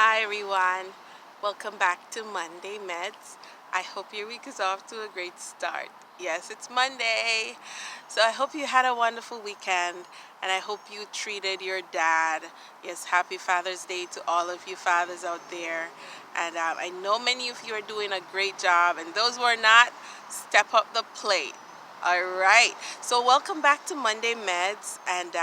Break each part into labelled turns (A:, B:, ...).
A: Hi everyone, welcome back to Monday Medz. I hope your week is off to a great start. Yes, it's Monday, so I hope you had a wonderful weekend and I hope you treated your dad. Yes, happy Father's Day to all of you fathers out there. And I know many of you are doing a great job, and those who are not, step up the plate. All right, so welcome back to Monday Medz, and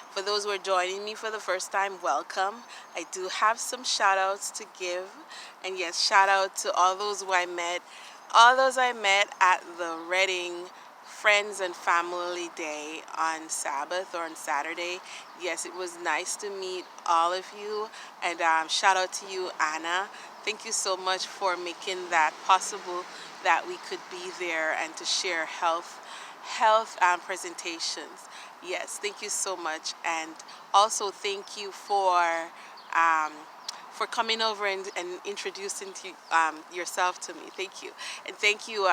A: for those who are joining me for the first time, welcome. I do have some shout outs to give. And yes, shout out to all those I met at the Reading Friends and Family Day on Sabbath or on Saturday. Yes, it was nice to meet all of you. And shout out to you, Anna. Thank you so much for making that possible, that we could be there and to share health presentations. Yes, thank you so much, and also thank you um, for coming over and introducing yourself to me. Thank you, and thank you.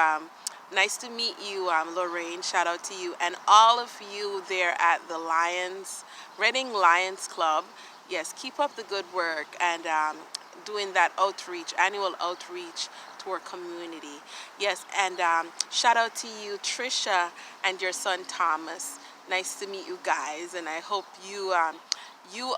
A: Nice to meet you, Lorraine. Shout out to you and all of you there at the Reading Lions Club. Yes, keep up the good work and doing that annual outreach to our community. Yes, and shout out to you, Trisha, and your son Thomas. Nice to meet you guys, and I hope you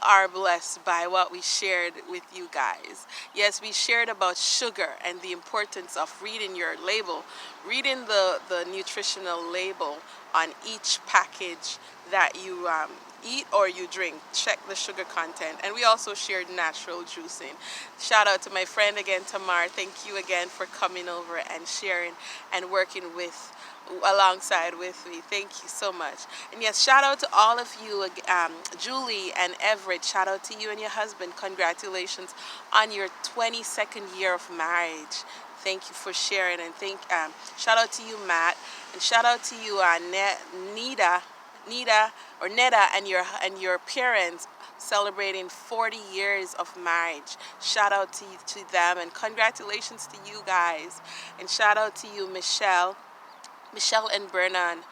A: are blessed by what we shared with you guys. Yes, we shared about sugar and the importance of reading your label, reading the nutritional label on each package that you eat or you drink. Check the sugar content. And we also shared natural juicing. Shout out to my friend again, Tamar. Thank you again for coming over and sharing and working alongside with me. Thank you so much. And yes, shout out to all of you, Julie and Everett. Shout out to you and your husband. Congratulations on your 22nd year of marriage. Thank you for sharing, and shout out to you, Matt, and shout out to you, Neda, and your parents celebrating 40 years of marriage. Shout out to them, and congratulations to you guys. And shout out to you, Michelle and Brennan.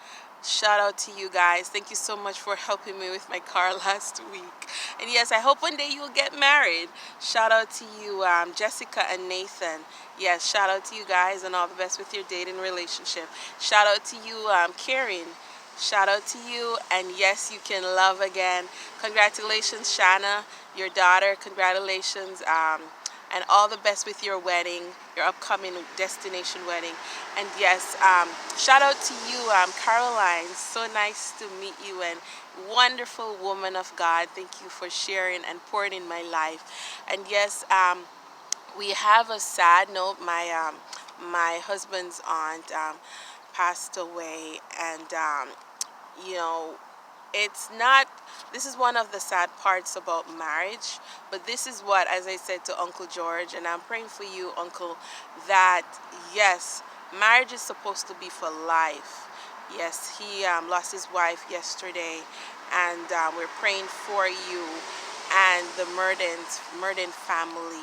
A: Shout out to you guys. Thank you so much for helping me with my car last week. And yes, I hope one day you'll get married. Shout out to you, Jessica and Nathan. Yes, shout out to you guys and all the best with your dating relationship. Shout out to you, Karen. Shout out to you. And yes, you can love again. Congratulations, Shanna, your daughter. Congratulations. And all the best with your wedding, your upcoming destination wedding. And yes, shout out to you, Caroline. So nice to meet you, and wonderful woman of God. Thank you for sharing and pouring in my life. And yes, we have a sad note. My husband's aunt passed away, and you know, it's not, this is one of the sad parts about marriage, but this is what, as I said to Uncle George, and I'm praying for you, Uncle, that yes, marriage is supposed to be for life. Yes, he lost his wife yesterday, and we're praying for you and the Murden family.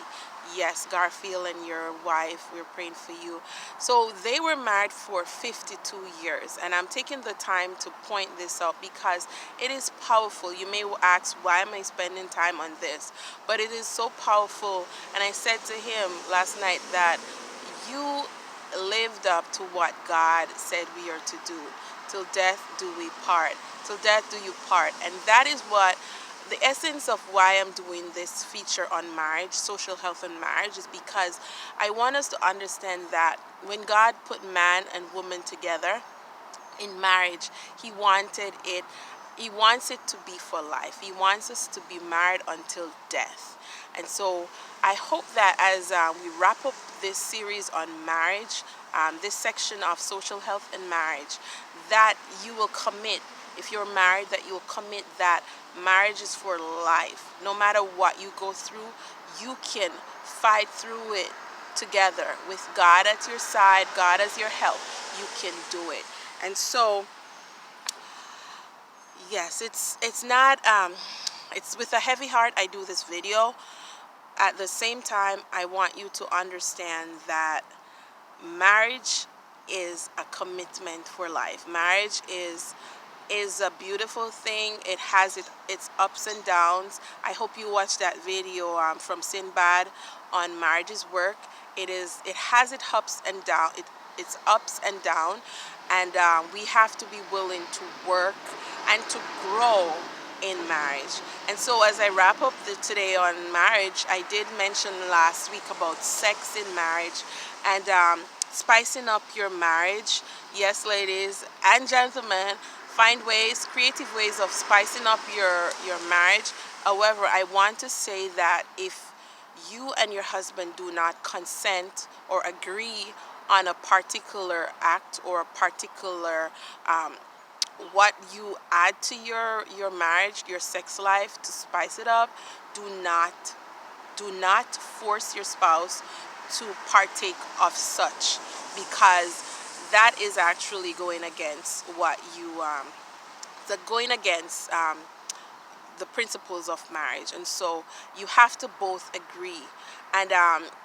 A: Yes, Garfield and your wife, we're praying for you. So they were married for 52 years, and I'm taking the time to point this out because it is powerful. You may ask, why am I spending time on this? But it is so powerful, and I said to him last night that you lived up to what God said we are to do. Till death do we part. Till death do you part. And that is what the essence of why I'm doing this feature on marriage, social health and marriage, is because I want us to understand that when God put man and woman together in marriage, he wants it to be for life. He wants us to be married until death. And so I hope that as we wrap up this series on marriage, this section of social health and marriage, that you will commit, if you're married, that you will commit that marriage is for life. No matter what you go through, you can fight through it together with God at your side, God as your help. You can do it. And so, yes, it's not it's with a heavy heart I do this video. At the same time, I want you to understand that marriage is a commitment for life. Marriage is is a beautiful thing. It has its ups and downs. I hope you watched that video from Sinbad on marriage's work. It has its ups and down. It's ups and down, and we have to be willing to work and to grow in marriage. And so as I wrap up today on marriage, I did mention last week about sex in marriage and spicing up your marriage. Yes, ladies and gentlemen, find ways, creative ways of spicing up your marriage. However, I want to say that if you and your husband do not consent or agree on a particular act or a particular what you add to your marriage, your sex life to spice it up, do not force your spouse to partake of such, because that is actually going against what you going against the principles of marriage. And so you have to both agree. And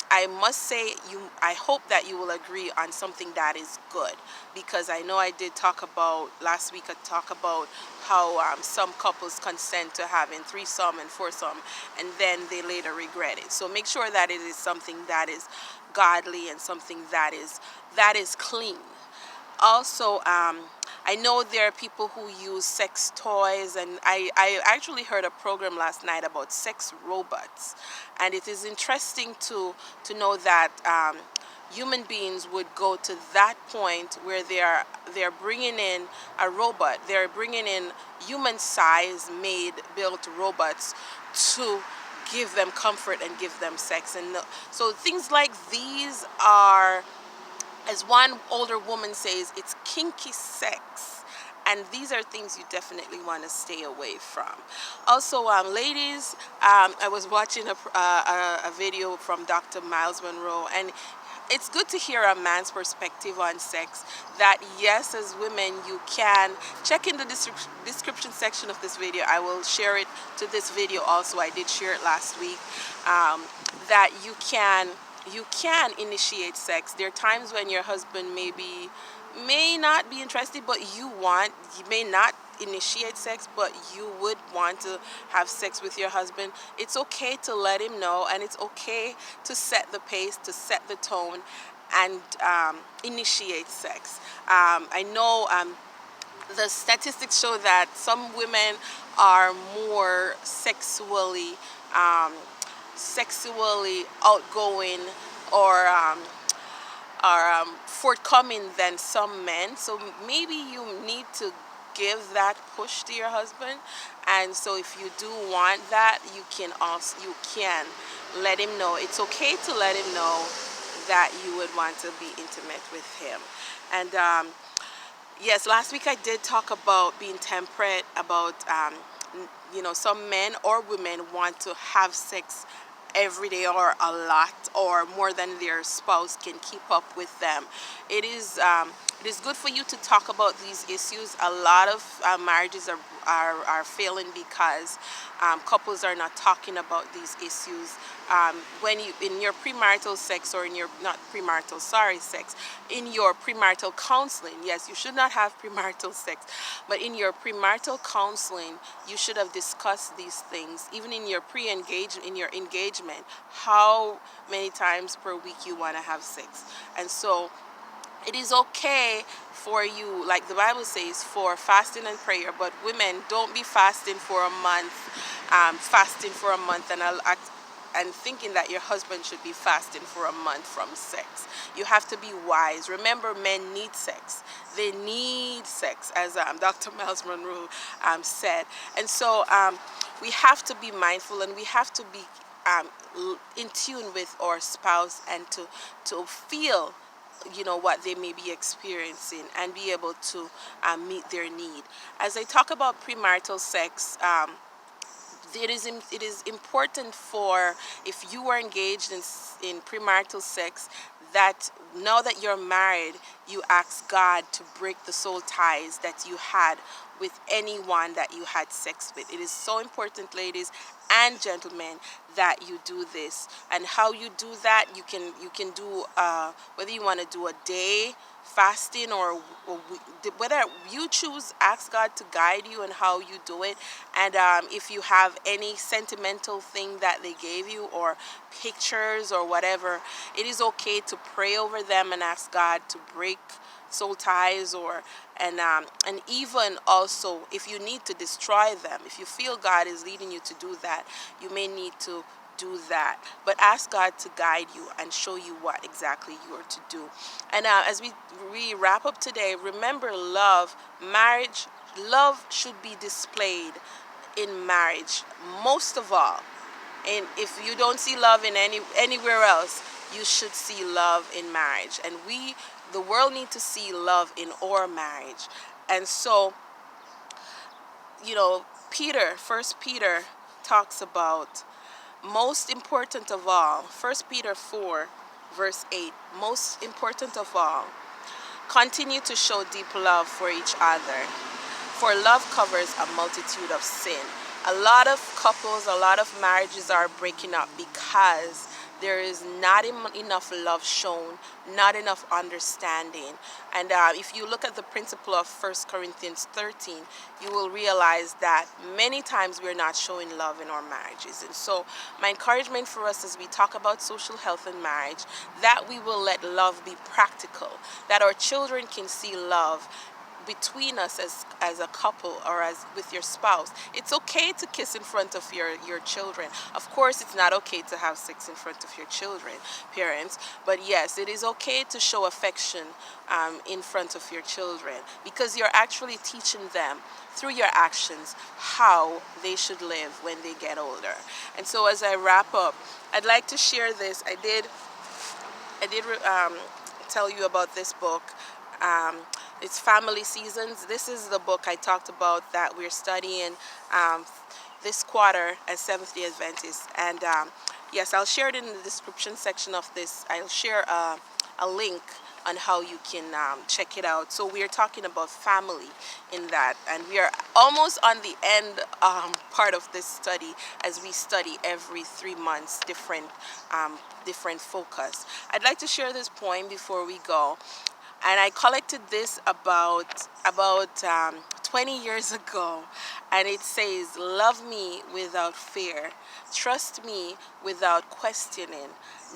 A: I must say, I hope that you will agree on something that is good, because I know I did talk about last week. I talked about how some couples consent to having threesome and foursome, and then they later regret it. So make sure that it is something that is godly and something that is clean. Also, I know there are people who use sex toys, and I actually heard a program last night about sex robots, and it is interesting to know that human beings would go to that point where they're bringing in a robot, they're bringing in human size made built robots to give them comfort and give them sex. And so things like these are, as one older woman says, it's kinky sex. And these are things you definitely want to stay away from. Also, ladies, I was watching a video from Dr. Miles Monroe, and it's good to hear a man's perspective on sex. That yes, as women, you can check in the description section of this video. I will share it to this video also. I did share it last week. That you can initiate sex. There are times when your husband may not be interested, but you may not initiate sex, but you would want to have sex with your husband. It's okay to let him know, and it's okay to set the pace, to set the tone, and initiate sex. I know the statistics show that some women are more sexually outgoing or forthcoming than some men. So maybe you need to give that push to your husband. And so if you do want that, you can let him know. It's okay to let him know that you would want to be intimate with him. And yes, last week I did talk about being temperate, about some men or women want to have sex every day or a lot or more than their spouse can keep up with them. It is good for you to talk about these issues. A lot of marriages are failing because couples are not talking about these issues. When you in your premarital sex, or in your not premarital, sorry, sex, in your premarital counseling, yes, you should not have premarital sex, but in your premarital counseling, you should have discussed these things, even in your engagement, how many times per week you want to have sex. And so it is okay for you, like the Bible says, for fasting and prayer, but women, don't be fasting for a month, and thinking that your husband should be fasting for a month from sex. You have to be wise. Remember, men need sex. They need sex, as Dr. Miles Monroe said. And so we have to be mindful, and we have to be in tune with our spouse, and to feel what they may be experiencing, and be able to meet their need. As I talk about premarital sex, it is important for, if you are engaged in premarital sex, that now that you're married, you ask God to break the soul ties that you had with anyone that you had sex with. It is so important, ladies and gentlemen, that you do this. And how you do that, you can do whether you want to do a day fasting or whether you choose, ask God to guide you in how you do it. And if you have any sentimental thing that they gave you or pictures or whatever, it is okay to pray over them and ask God to break soul ties, or and even also if you need to destroy them, if you feel God is leading you to do that, you may need to do that. But ask God to guide you and show you what exactly you are to do. And as we wrap up today, remember, love should be displayed in marriage most of all. And if you don't see love in anywhere else, you should see love in marriage. And the world, need to see love in our marriage. And so, First Peter talks about, most important of all, First Peter 4, verse 8, most important of all, continue to show deep love for each other, for love covers a multitude of sin. A lot of couples, a lot of marriages are breaking up because there is not enough love shown, not enough understanding. And if you look at the principle of 1 Corinthians 13, you will realize that many times we're not showing love in our marriages. And so my encouragement for us as we talk about social health and marriage, that we will let love be practical, that our children can see love between us as a couple, or as with your spouse. It's okay to kiss in front of your children. Of course, it's not okay to have sex in front of your children, parents. But yes, it is okay to show affection in front of your children, because you're actually teaching them through your actions how they should live when they get older. And so as I wrap up, I'd like to share this. I did tell you about this book. It's Family Seasons. This is the book I talked about that we're studying this quarter as Seventh-day Adventists. And yes, I'll share it in the description section of this. I'll share a link on how you can check it out. So we are talking about family in that, and we are almost on the end part of this study, as we study every 3 months different focus. I'd like to share this poem before we go. And I collected this about 20 years ago, and it says, "Love me without fear, trust me without questioning,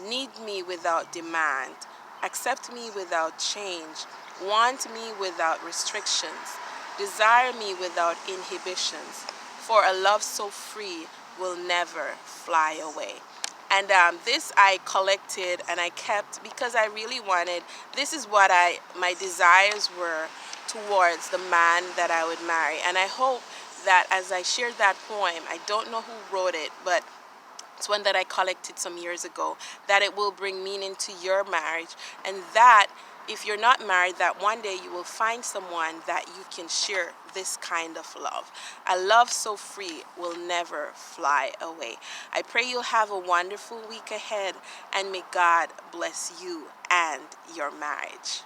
A: need me without demand, accept me without change, want me without restrictions, desire me without inhibitions, for a love so free will never fly away." And this I collected and I kept because I really wanted, this is what my desires were towards the man that I would marry. And I hope that as I shared that poem, I don't know who wrote it, but it's one that I collected some years ago, that it will bring meaning to your marriage, and that if you're not married, that one day you will find someone that you can share this kind of love. A love so free will never fly away. I pray you'll have a wonderful week ahead, and may God bless you and your marriage.